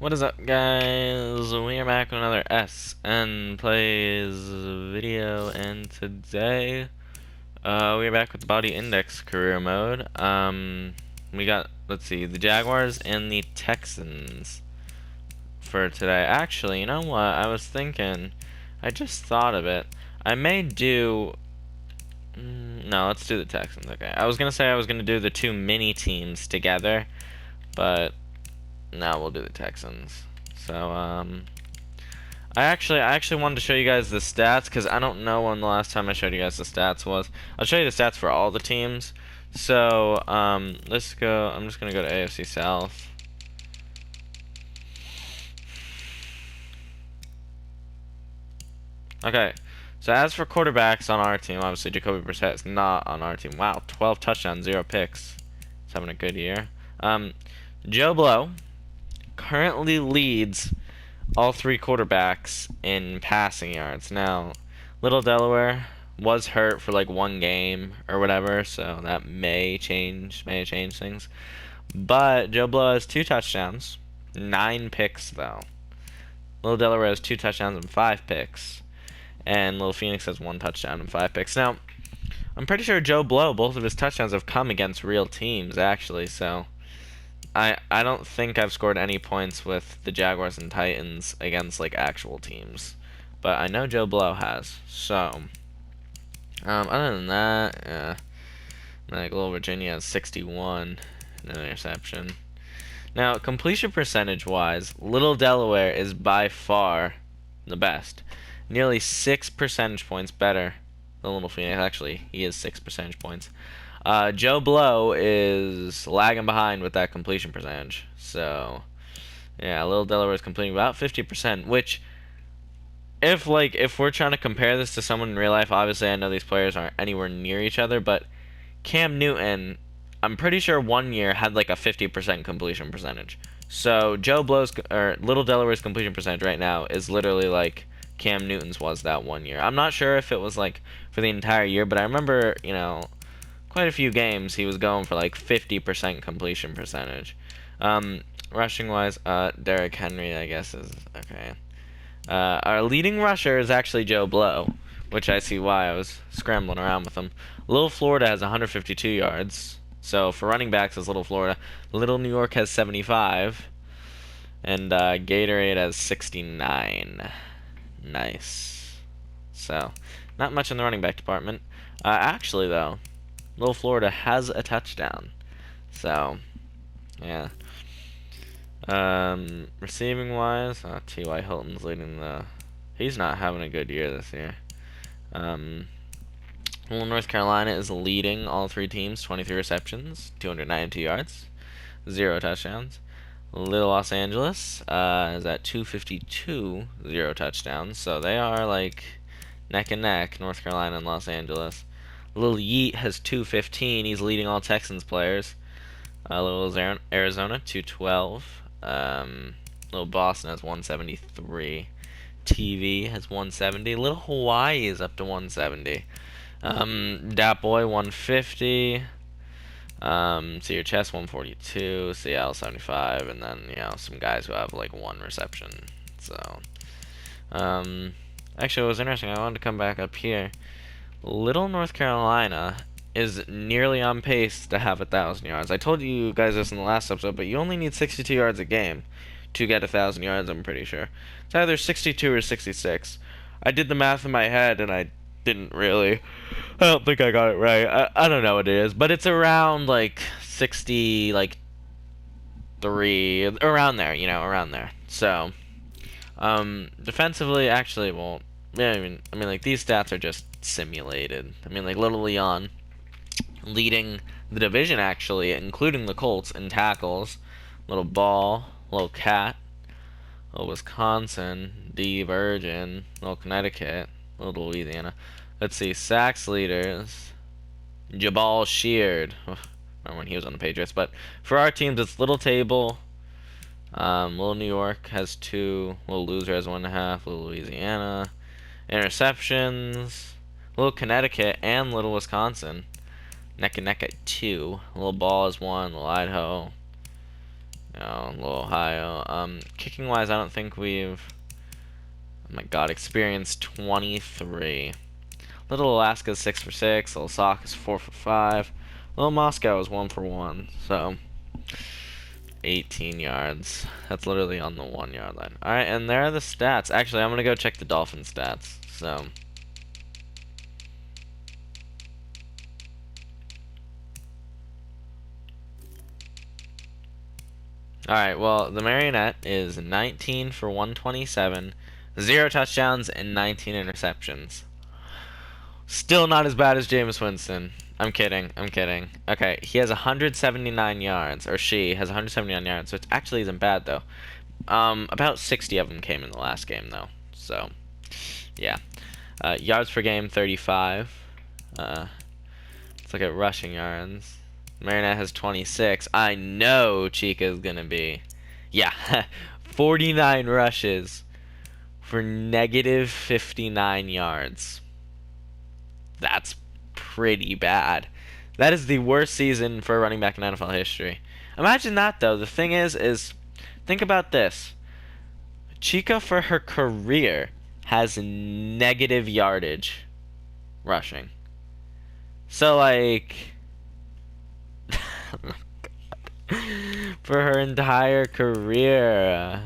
What is up, guys? We are back with another SN Plays video, and today, we are back with the Body Index career mode. We got, let's see, the Jaguars and the Texans for today. Actually, you know what? I was thinking, I just thought of it. I may do, no, let's do the Texans, okay. I was gonna say I was gonna do the two mini teams together, but now we'll do the Texans. So, I actually wanted to show you guys the stats because I don't know when the last time I showed you guys the stats was. I'll show you the stats for all the teams. So, let's go. I'm just gonna go to AFC South. Okay. So as for quarterbacks on our team, obviously Jacoby Brissett is not on our team. Wow, 12 touchdowns, 0 picks. He's having a good year. Joe Blow currently leads all three quarterbacks in passing yards. Now, Little Delaware was hurt for like one game or whatever, so that may change things. But Joe Blow has 2 touchdowns, 9 picks though. Little Delaware has 2 touchdowns and 5 picks, and Little Phoenix has 1 touchdown and 5 picks. Now, I'm pretty sure Joe Blow, both of his touchdowns have come against real teams actually, so I don't think I've scored any points with the Jaguars and Titans against like actual teams, but I know Joe Blow has. So, other than that, yeah, like Little Virginia has 61, no interception. Now, completion percentage wise, Little Delaware is by far the best, nearly 6 percentage points better than Little Phoenix. Actually, he is 6 percentage points. Joe Blow is lagging behind with that completion percentage. So, yeah, Little Delaware is completing about 50%, which, if we're trying to compare this to someone in real life, obviously I know these players aren't anywhere near each other, but Cam Newton, I'm pretty sure one year had like a 50% completion percentage. So Joe Blow's or Little Delaware's completion percentage right now is literally like Cam Newton's was that one year. I'm not sure if it was like for the entire year, but I remember, quite a few games he was going for like 50% completion percentage. Rushing wise, Derrick Henry, I guess, is okay. Our leading rusher is actually Joe Blow, which I see why. I was scrambling around with him. Little Florida has 152 yards. So for running backs, it's Little Florida. Little New York has 75. And Gatorade has 69. Nice. So, not much in the running back department. Actually, though, Little Florida has a touchdown. So, yeah. Receiving wise, T.Y. Hilton's leading the. He's not having a good year this year. Little North Carolina is leading all 3 teams, 23 receptions, 292 yards, 0 touchdowns. Little Los Angeles is at 252, 0 touchdowns. So they are like neck and neck, North Carolina and Los Angeles. Little Yeet has 215. He's leading all Texans players. Little Arizona 212. Little Boston has 173. TV has 170. Little Hawaii is up to 170. Dat Boy 150. Cedar Chest 142. Seattle 75, and then some guys who have like 1 reception. So, actually, it was interesting. I wanted to come back up here. Little North Carolina is nearly on pace to have 1,000 yards. I told you guys this in the last episode, but you only need 62 yards a game to get 1,000 yards, I'm pretty sure. It's either 62 or 66. I did the math in my head, and I didn't really. I don't think I got it right. I don't know what it is, but it's around like 60, like 3, around there, around there. So, defensively, actually, well, yeah, I mean, like these stats are just simulated. I mean, like Little Leon leading the division actually, including the Colts in tackles. Little Ball, Little Cat, Little Wisconsin, D Virgin, Little Connecticut, Little Louisiana. Let's see, sacks leaders. Jabal Sheard. Remember when he was on the Patriots. But for our teams, it's Little Table. Little New York has 2. Little Loser has 1.5. Little Louisiana. Interceptions. Little Connecticut and Little Wisconsin. Neck and neck at 2. Little Ball is 1. Little Idaho. a little Ohio. Kicking wise, I don't think we've. Oh my God, experience 23. Little Alaska is 6 for 6. Little Sock is 4 for 5. Little Moscow is 1 for 1. So 18 yards. That's literally on the 1 yard line. All right, and there are the stats. Actually, I'm gonna go check the Dolphin stats. So. Alright, well, the Marionette is 19 for 127, 0 touchdowns, and 19 interceptions. Still not as bad as Jameis Winston. I'm kidding. Okay, he has 179 yards, or she has 179 yards, so it actually isn't bad, though. About 60 of them came in the last game, though. So, yeah. Yards per game, 35. Let's look at rushing yards. Marionette has 26. I know Chica is going to be. Yeah, 49 rushes for negative 59 yards. That's pretty bad. That is the worst season for a running back in NFL history. Imagine that, though. The thing is think about this. Chica, for her career, has negative yardage rushing. So, like... for her entire career.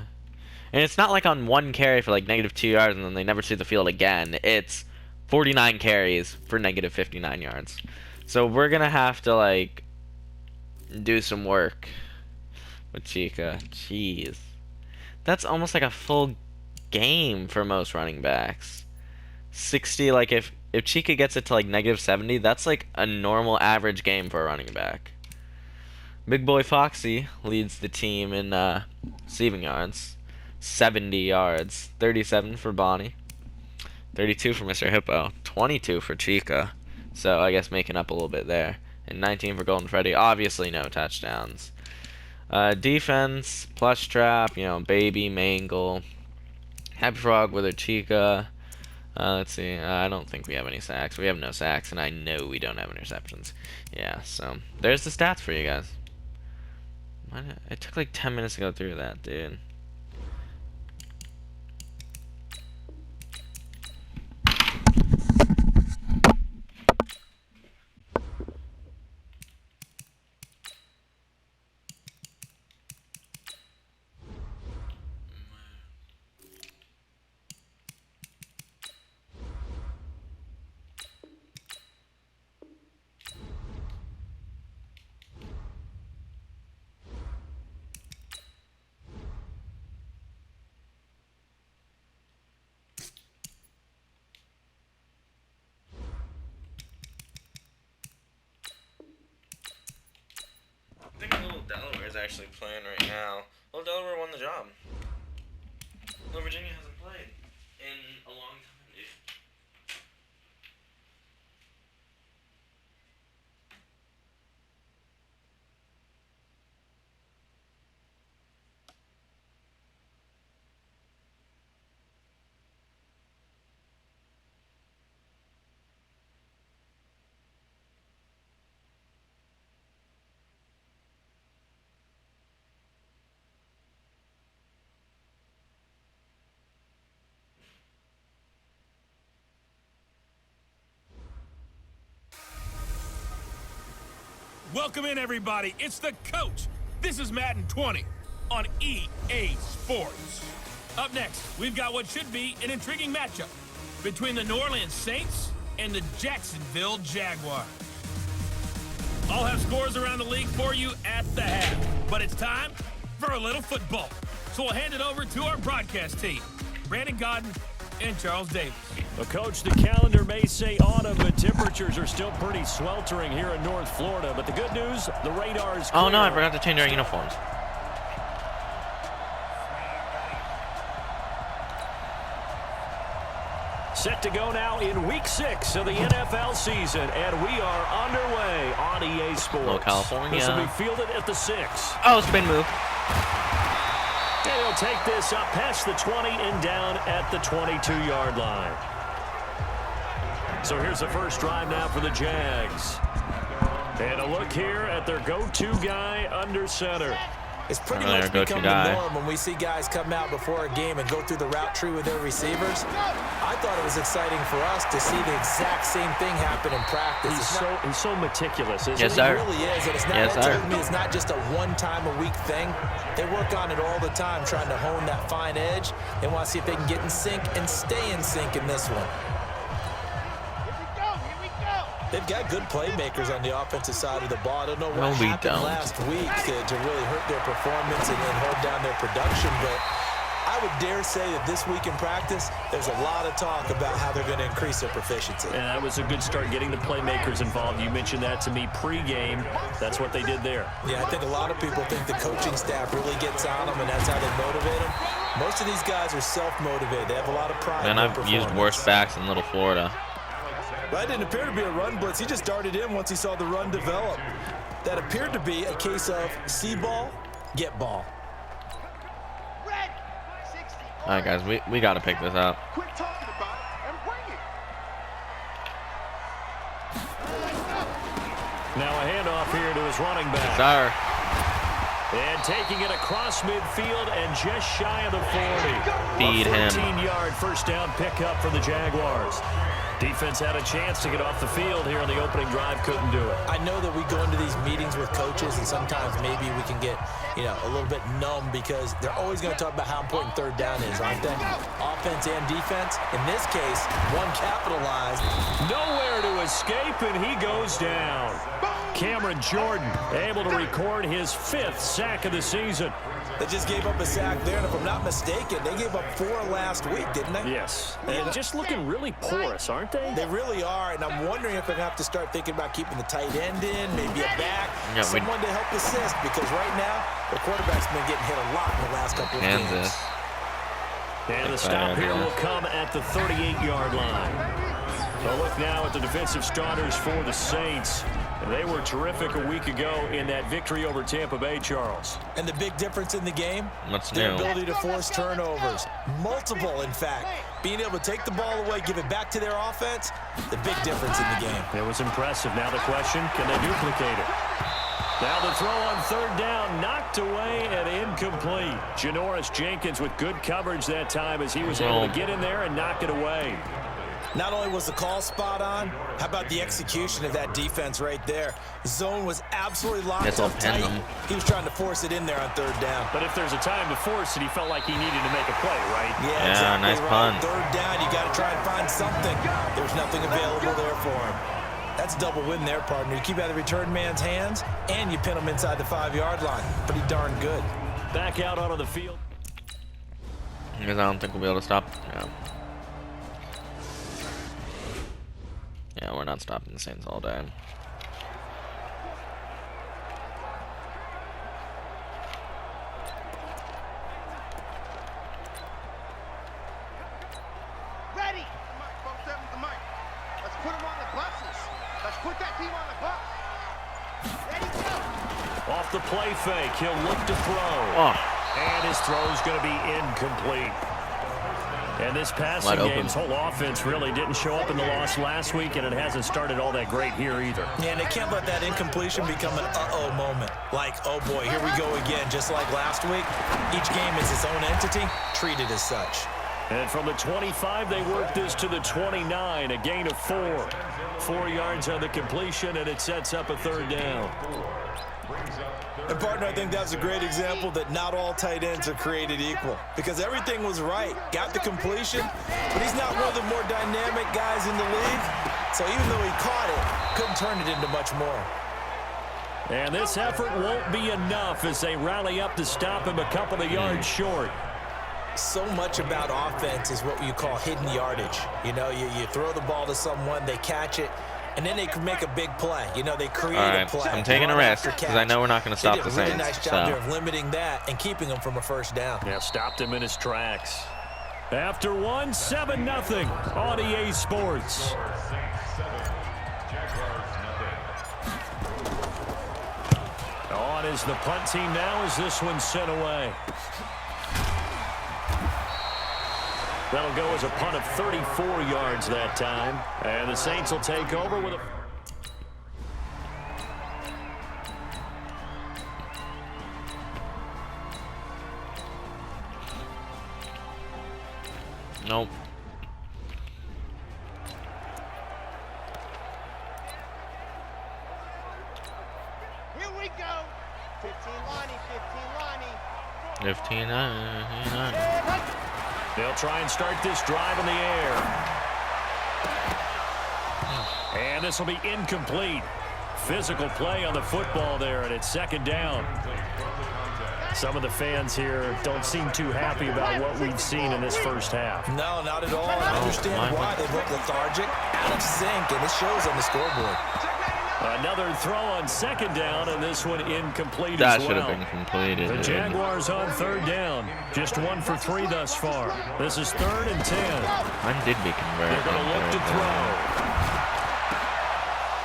And it's not like on one carry for like negative 2 yards and then they never see the field again. It's 49 carries for negative 59 yards. So we're gonna have to like do some work with Chica. Jeez. That's almost like a full game for most running backs. 60, like if Chica gets it to like negative 70, that's like a normal average game for a running back. Big Boy Foxy leads the team in receiving yards. 70 yards. 37 for Bonnie. 32 for Mr. Hippo. 22 for Chica. So I guess making up a little bit there. And 19 for Golden Freddy. Obviously no touchdowns. Defense, Plush Trap, Baby, Mangle. Happy Frog with her Chica. Let's see. I don't think we have any sacks. We have no sacks, and I know we don't have interceptions. Yeah, so there's the stats for you guys. It took like 10 minutes to go through that, dude. I think Little Delaware is actually playing right now. Little Delaware won the job. Little Virginia hasn't played in a long time, dude. Welcome in, everybody. It's the coach. This is Madden 20 on EA Sports. Up next, we've got what should be an intriguing matchup between the New Orleans Saints and the Jacksonville Jaguars. I'll have scores around the league for you at the half, but it's time for a little football. So we'll hand it over to our broadcast team, Brandon Godden and Charles Davis. Well, Coach, the calendar may say autumn, but temperatures are still pretty sweltering here in North Florida. But the good news, the radar is clear. Oh, no, I forgot to change our uniforms. Set to go now in Week 6 of the NFL season, and we are underway on EA Sports. Hello, California. This will be fielded at the 6. Oh, spin move. And he'll take this up past the 20 and down at the 22-yard line. So here's the first drive now for the Jags. And a look here at their go-to guy under center. It's pretty Really much our become go-to guy. the norm when we see guys come out before a game and go through the route tree with their receivers. I thought it was exciting for us to see the exact same thing happen in practice. He's so meticulous, isn't Yes, he? sir. It really is, and it's not, Yes, that sir. tells me it's not just a one-time-a-week thing. They work on it all the time, trying to hone that fine edge. They want to see if they can get in sync and stay in sync in this one. They've got good playmakers on the offensive side of the ball. I don't know what happened last week to really hurt their performance and hold down their production, but I would dare say that this week in practice, there's a lot of talk about how they're going to increase their proficiency. And that was a good start, getting the playmakers involved. You mentioned that to me pregame. That's what they did there. Yeah, I think a lot of people think the coaching staff really gets on them, and that's how they motivate them. Most of these guys are self-motivated. They have a lot of pride in Man, their I've used worse performance. backs in Little Florida. That didn't appear to be a run blitz. He just darted in once he saw the run develop. That appeared to be a case of see ball, get ball. All right, guys, we got to pick this up. Quit talking about it and bring it. Now a handoff here to his running back. Sir. And taking it across midfield and just shy of the 40. Feed him. 14-yard first down pickup for the Jaguars. Defense had a chance to get off the field here in the opening drive, couldn't do it. I know that we go into these meetings with coaches, and sometimes maybe we can get, a little bit numb because they're always going to talk about how important third down is, aren't they? Offense and defense. In this case, one capitalized. Nowhere to escape, and he goes down. Cameron Jordan able to record his 5th sack of the season. They just gave up a sack there, and if I'm not mistaken, they gave up 4 last week, didn't they? Yes. And just looking really porous, aren't they? They really are, and I'm wondering if they're going to have to start thinking about keeping the tight end in, maybe a back, Yeah, someone to help assist, because right now, the quarterback's been getting hit a lot in the last couple of games. Kansas. And the stop here will come at the 38-yard line. A look now at the defensive starters for the Saints. They were terrific a week ago in that victory over Tampa Bay, Charles. And the big difference in the game? What's their new? ability to force turnovers. Multiple, in fact. Being able to take the ball away, give it back to their offense, the big difference in the game. It was impressive. Now the question, can they duplicate it? Now the throw on third down, knocked away and incomplete. Janoris Jenkins with good coverage that time as he was able to get in there and knock it away. Not only was the call spot on, how about the execution of that defense right there? Zone was absolutely locked up tight. He was trying to force it in there on third down. But if there's a time to force it, he felt like he needed to make a play, right? Yeah, exactly nice right. punt. Third down, you got to try and find something. There's nothing available there for him. That's a double win there, partner. You keep out of the return man's hands, and you pin him inside the 5-yard line. Pretty darn good. Back out onto the field. Because I don't think we'll be able to stop. Yeah, we're not stopping the Saints all day. Ready. Let's put them on the buses. Let's put that team on the bus. Ready, go. Off the play fake, he'll look to throw. Oh. And his throw's going to be incomplete. And this passing game's whole offense really didn't show up in the loss last week, and it hasn't started all that great here either. Yeah, and they can't let that incompletion become an uh-oh moment. Like, oh boy, here we go again, just like last week. Each game is its own entity, treated as such. And from the 25, they work this to the 29, a gain of 4. 4 yards on the completion, and it sets up a third down. And partner, I think that's a great example that not all tight ends are created equal, because everything was right. Got the completion, but he's not one of the more dynamic guys in the league. So even though he caught it, couldn't turn it into much more. And this effort won't be enough as they rally up to stop him a couple of yards short. So much about offense is what you call hidden yardage. You know, you throw the ball to someone, they catch it, and then they can make a big play. You know, they create a play. I'm taking a risk because I know we're not going to stop the Saints. They did a really nice job there of limiting that and keeping them from a first down. Yeah, stopped him in his tracks. After 7-0 on EA Sports. On is the punt team now as this one's sent away. That'll go as a punt of 34 yards that time. And the Saints will take over with a... Nope. Here we go. 15 Lonnie, 15. They'll try and start this drive in the air. And this will be incomplete. Physical play on the football there, and it's second down. Some of the fans here don't seem too happy about what we've seen in this first half. No, not at all. I understand why. They look lethargic, out of sync, and it shows on the scoreboard. Another throw on second down, and this one incomplete That as well. should have been completed. The Jaguars on third down. Just 1 for 3 thus far. This is 3rd and 10. When did we convert? They're going to look to throw.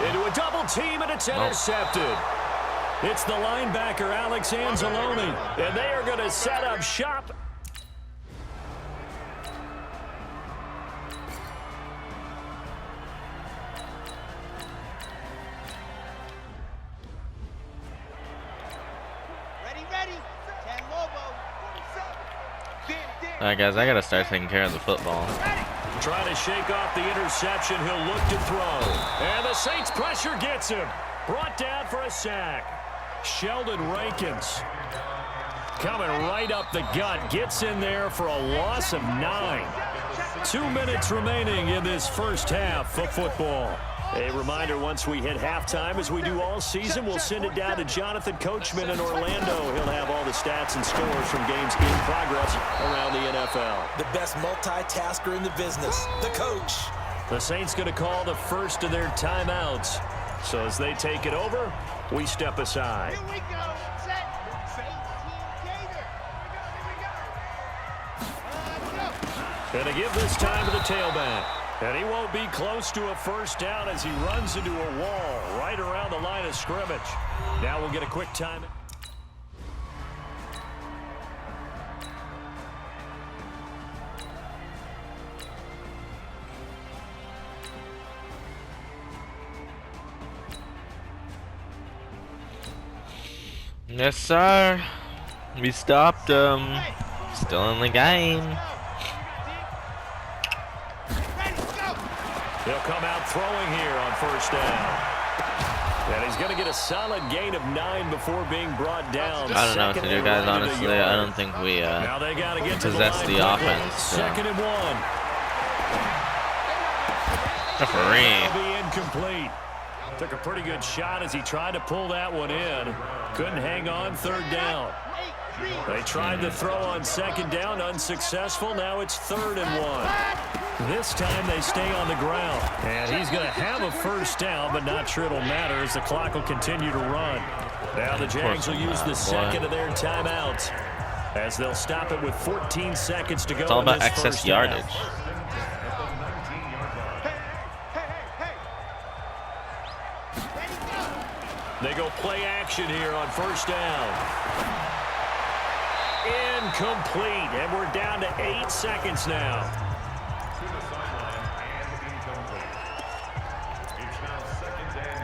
Into a double team, and it's intercepted. It's the linebacker, Alex Anzalone, and they are going to set up shop. ready. 10 Lobo. Alright, guys, I gotta start taking care of the football. Trying to shake off the interception. He'll look to throw. And the Saints pressure gets him. Brought down for a sack. Sheldon Rankins coming right up the gut. Gets in there for a loss of 9. 2 minutes remaining in this first half of football. A reminder, once we hit halftime, as we do all season, we'll send it down to Jonathan Coachman in Orlando. He'll have all the stats and scores from games in progress around the NFL. The best multitasker in the business, the coach. The Saints going to call the first of their timeouts. So as they take it over, we step aside. Here we go. Set. 18 Gator. Going to give this time to the tailback. And he won't be close to a first down as he runs into a wall right around the line of scrimmage. Now we'll get a quick time. Yes, sir. We stopped them. Still in the game. He'll come out throwing here on first down. And he's going to get a solid gain of 9 before being brought down. I don't know what to do, guys. Honestly, I don't think we now they got to get possess to the the line offense. So. 2nd and 1. Referee. That'll be incomplete. Took a pretty good shot as he tried to pull that one in. Couldn't hang on 3rd down. They tried to throw on 2nd down, unsuccessful. Now it's 3rd and 1. This time they stay on the ground. And he's going to have a first down, but not sure it'll matter as the clock will continue to run. Now the Jags will use the second of their timeouts as they'll stop it with 14 seconds to go. It's all about excess yardage. They go play action here on first down. Incomplete, and we're down to 8 seconds now.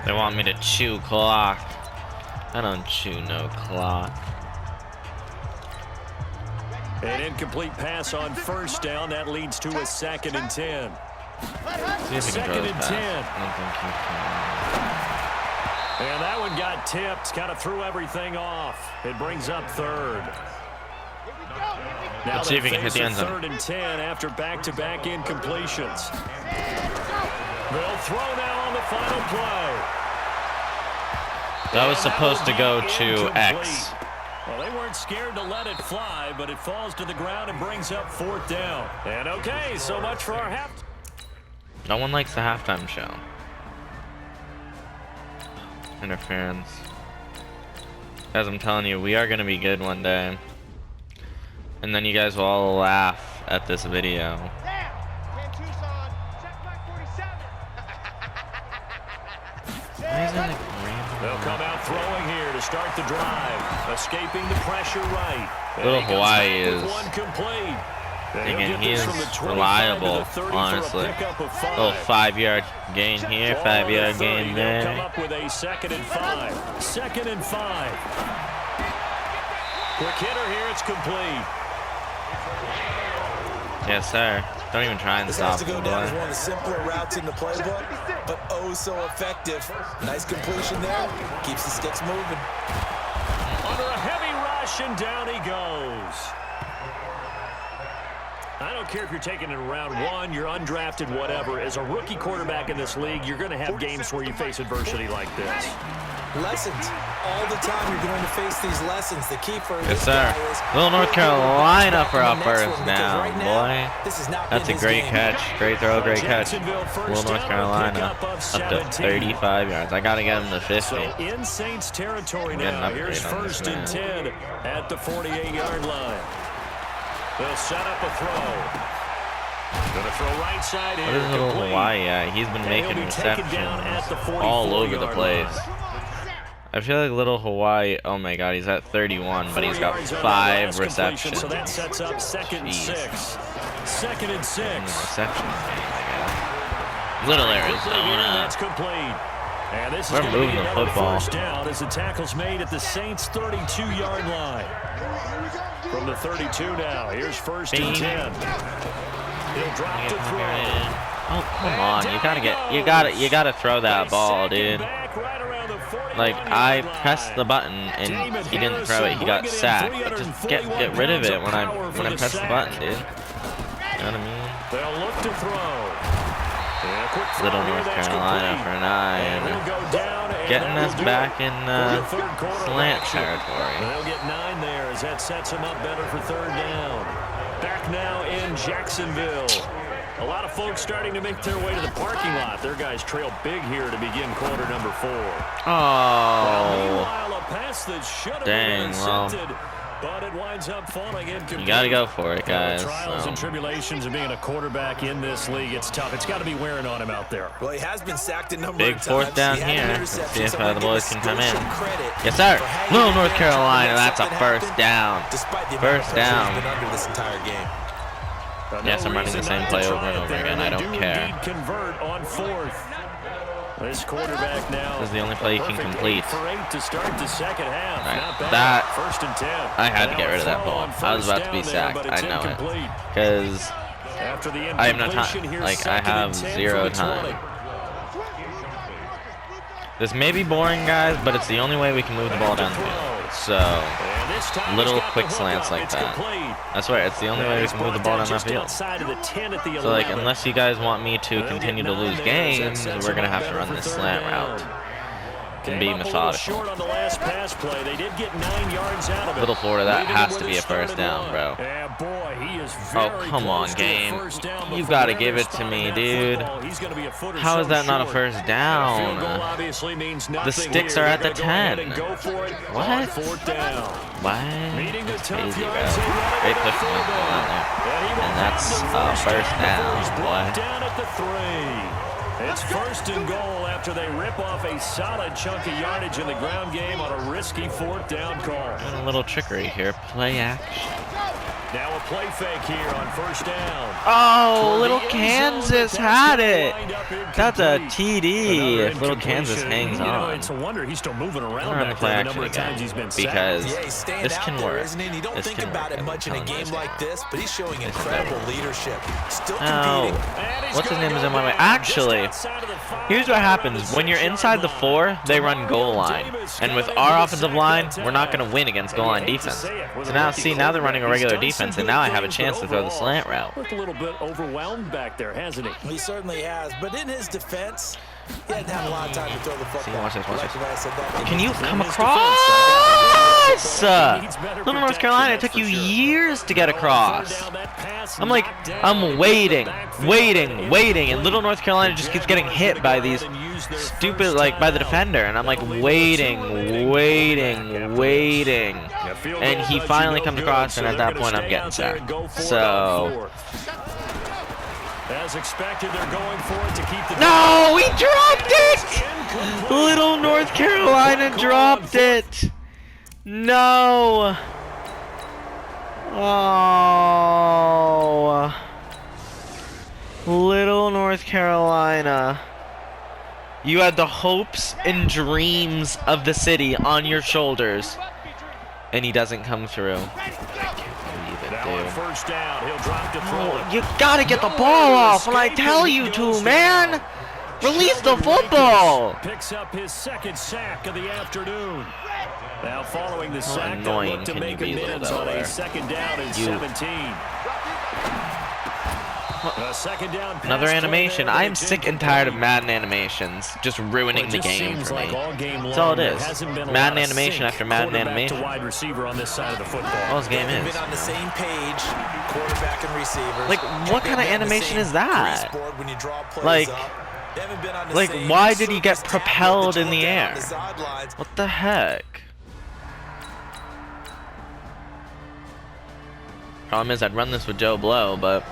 They want me to chew clock. I don't chew no clock. An incomplete pass on first down. That leads to a 2nd and 10. See if he can throw 2nd this and pass. 10. I don't think he can. And that one got tipped. Kind of threw everything off. It brings up 3rd. Now Let's see if he can hit the end zone. 3rd and 10 after back-to-back incompletions. They'll throw now on the final play. That was supposed to go to X. Well, they weren't scared to let it fly, but it falls to the ground and brings up 4th down. And okay, so much for our half. No one likes the halftime show. Interference. Guys, I'm telling you, we are going to be good one day. And then you guys will all laugh at this video. They'll come out throwing here to start the drive. Escaping the pressure right. Little Hawaii is one complete. thinking he is reliable, honestly. Little 5-yard gain here, 5-yard gain there. Come up with a 2nd and 5. 2nd and 5. Quick hitter here, it's complete. Yes, sir. Don't even try and This stop has to go him, down as boy. one of the simpler routes in the playbook, but oh so effective. Nice completion there. Keeps the sticks moving. Under a heavy rush, and down he goes. I don't care if you're taking it in round 1, you're undrafted, whatever. As a rookie quarterback in this league, you're going to have games where you face adversity like this. Lessons. All the time you're going to face these lessons. The key for Yes, this sir. guy is Little North Carolina for a the next first one, because down, right now, boy. this has not That's a been his great game. catch. Great throw, great catch. Jacksonville first Little North down, Carolina pickup of up to 17. 35 yards. I got to get him to 50. So in Saints territory Get an now. upgrade Here's on this first and man. 10 at the 48-yard line. They'll set up a throw. Gonna throw right side What here. is little complete. Hawaii at? He's been And making he'll be taken receptions down at the all over the 44-yard place. line. I feel like little Hawaii, oh my god, he's at 31, but he's 4 got yards on that 5 last completion, receptions. So that sets up second and Jeez. 6. Second and 6. Receptions, I guess. Little Quickly here, Arizona. that's complete. And this We're is gonna moving be the another football. first down as the tackle's made at the Saints' 32-yard line. From the 32 now, here's first and 10. He'll drop to throw. Oh, come on. You gotta throw that ball, dude. Like, I pressed the button and he didn't throw it. He got sacked. Just get rid of it when I press the button, dude. You know what I mean? They'll look to throw. And a quick throw Little here, North that's Carolina complete. for an And eye. he'll go down, and Getting that us will do back it in for the third quarter slant action. territory. They'll get 9 there as that sets them up better for third down. Back now in Jacksonville. A lot of folks starting to make their way to the parking lot. Their guys trail big here to begin quarter number 4. Oh, Meanwhile, a pass that should have dang, been well. intercepted, but it winds up falling incomplete. you gotta go for it, guys. Trials and tribulations of being a quarterback in this league, it's tough. It's got to be wearing on him out there. Well, he has been sacked a number Big of times. fourth down He had here. an Let's interception, see if so I'm the gonna boys give can come Skills in. some credit Yes, sir. for hanging Little in there North and trying to Carolina. make That's a something first happen, down. Despite the amount First of pressure down. he's been under this entire game. Yes, I'm running the same play over and over again. I don't care. Indeed convert on 4th. This quarterback now. This is the only play he can perfect complete. 8 for 8 to start the second half. Right. Not bad. That- First and 10. I had to Now get rid of that throw ball. on I was first about to be down there, sacked. but I it's know it. incomplete. Because After the I have no incompletion, time. here's Like, I second and have 10 zero for the 20. time. This may be boring, guys, but it's the only way we can move the ball down the field. So, And this time little he's got quick the hook slants up. like It's that. complete. I swear, it's the only way we He's can move the brought ball down down that just field. outside of the 10 at the So, like, 11. unless you guys want me to They'll continue get to 9 lose there as that games, sets we're them going to up have to better run for this third slant down. route and Came be up a little methodical. short on the last pass play. They did get 9 yards out of it. Little Florida, that Leaving has them to with be a start first and down, one. bro. Yeah, boy, he is Oh, very come on, close to a game. first down You before gotta they're give it to spotting me, that dude. football. He's gonna be a foot or How so is that not a short. first A field down? goal obviously means nothing sticks here. are They're at the gonna go ahead 10. and go for it What? on fourth down. What? Meeting the That's tough crazy, bro. yards, they run it Great with push a from fullback. the line there. And he will And have that's the first down, before he's brought boy. down at the 3. It's first and goal after they rip off a solid chunk of yardage in the ground game on a risky fourth down call. A little trickery here. Play action. Now a play fake here on first down. Oh, Toward Little the end Kansas zone, had that's it. gonna wind up That's a incomplete. TD Another if Little Kansas incompletion. hangs You know, on. it's a wonder he's still moving I'm around gonna run the back play there the action number of times again he's been sacked. because Yeah, he's staying this out can there, work. isn't he? And you don't This think can about work, it I'm much in a telling you game this like game. this, but he's showing This incredible never. leadership. Still Oh. competing. And he's What's his gonna name is go in my way? down Actually, just outside of the 5, here's what around happens. the When you're 6-yard inside the line. 4, they run goal line. And with our offensive line, we're not going to win against goal line defense. So now, see, now they're running a regular defense, and now I have a chance to throw the slant route. Looked a little bit overwhelmed back there, hasn't he? He certainly has, but in his defense, he hadn't had a lot of time to throw the football. watch this, watch Like this. the way I said that, Can you come his across? Needs better Little North protection, Carolina, it that's took you for sure. years to get across. Third down, that pass I'm like, knocked down I'm into waiting, the backfield. waiting, and Little North Carolina just keeps getting hit by these stupid, like, by the defender, and I'm like, waiting. And he finally comes across, and at that point, I'm getting sacked. So, as expected, they're going for it to keep the no, he dropped it! Little North Carolina dropped it! No! Oh. Little North Carolina. You had the hopes and dreams of the city on your shoulders, and he doesn't come through. I can't believe it, Now on first down. He'll drop to throw. Oh, you gotta get the ball off when I tell you to, man. Release the football. Picks up his second sack of the afternoon. Now following the sack, they'll look to make amends on a second down and 17. Another animation. I'm sick and tired of Madden animations just ruining the game for me. That's all it is. Madden animation after Madden animation. Wide receiver on this side of the football. All this game is. Been on the same page, quarterback and receivers. Like, what kind of animation is that? When you draw plays Like, up. why did he get propelled in the air? What the heck? Problem is, I'd run this with Joe Blow, but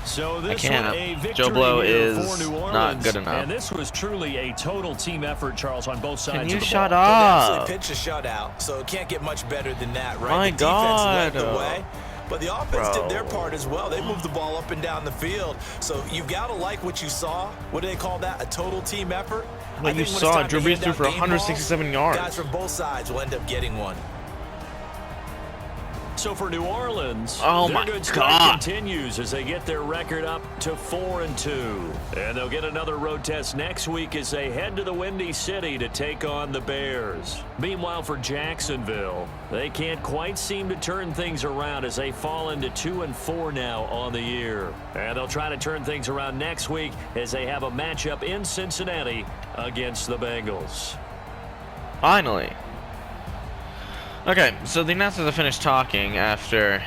I can't. Joe Blow is not good enough. And this was truly a total team effort, Charles, on both sides of the ball. Can you shut up? They pitched a shutout, so it can't get much better than that, right? My the God. defense led the way, but the offense did their part as well. They moved the ball up and down the field. So you've got to like what you saw. What do they call that? A total team effort? What you saw, Drew Brees threw for 167 yards. Guys from both sides will end up getting one. So for New Orleans, their good start continues as they get their record up to 4-2. And they'll get another road test next week as they head to the Windy City to take on the Bears. Meanwhile, for Jacksonville, they can't quite seem to turn things around as they fall into 2-4 now on the year. And they'll try to turn things around next week as they have a matchup in Cincinnati against the Bengals. Finally. Okay, so the announcers have finished talking after,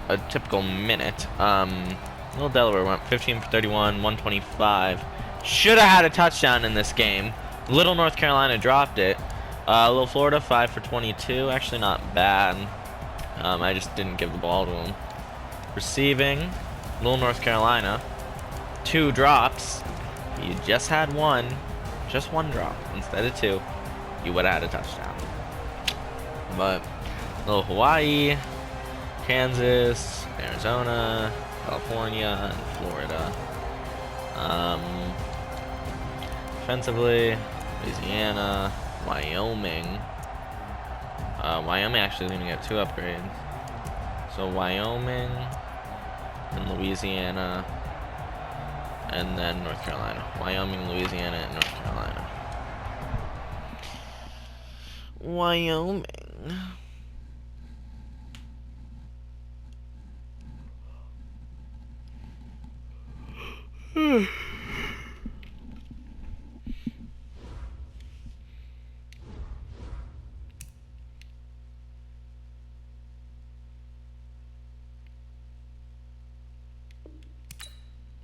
a typical minute. Little Delaware went 15 for 31, 125. Should have had a touchdown in this game. Little North Carolina dropped it. Little Florida 5 for 22. Actually not bad. I just didn't give the ball to him. Receiving, Little North Carolina. 2 drops. You just had one. Just 1 drop instead of 2. You would have had a touchdown. But little Hawaii, Kansas, Arizona, California, and Florida. Defensively, Louisiana, Wyoming. Wyoming actually is going to get 2 upgrades. So Wyoming and Louisiana, and then North Carolina. Wyoming, Louisiana, and North Carolina. Wyoming.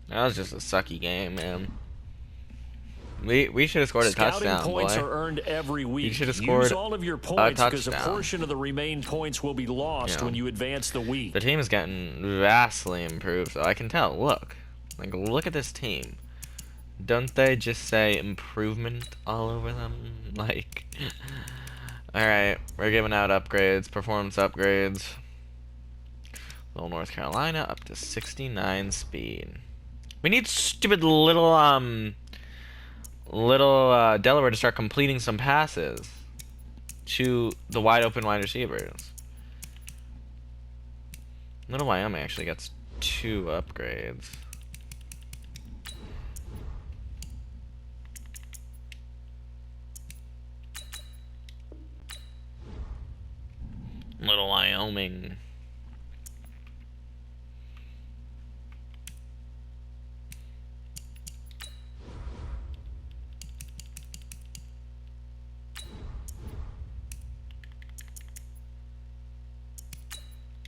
That was just a sucky game, man. We should have scored a touchdown, points boy. are earned every week. You should have scored Use all of your points because a touchdown. portion of the remaining points will be lost when you advance the week. The team is getting vastly improved, so I can tell. Look at this team. Don't they just say improvement all over them? Alright, we're giving out upgrades, performance upgrades. Little North Carolina up to 69 speed. We need stupid little Delaware to start completing some passes to the wide open wide receivers. Little Wyoming actually gets 2 upgrades. Little Wyoming.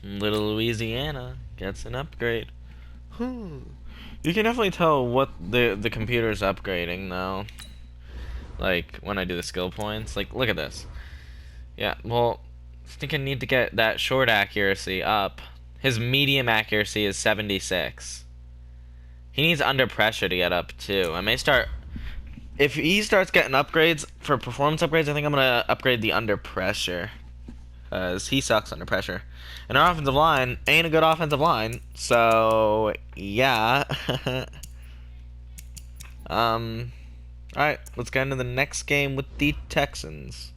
Little Louisiana gets an upgrade. You can definitely tell what the computer's upgrading though. Like when I do the skill points. Like look at this. Yeah, well, I think I need to get that short accuracy up. His medium accuracy is 76. He needs under pressure to get up too. I may start. If he starts getting upgrades for performance upgrades, I think I'm gonna upgrade the under pressure. Because he sucks under pressure. And our offensive line ain't a good offensive line. So, yeah. Alright, let's get into the next game with the Texans.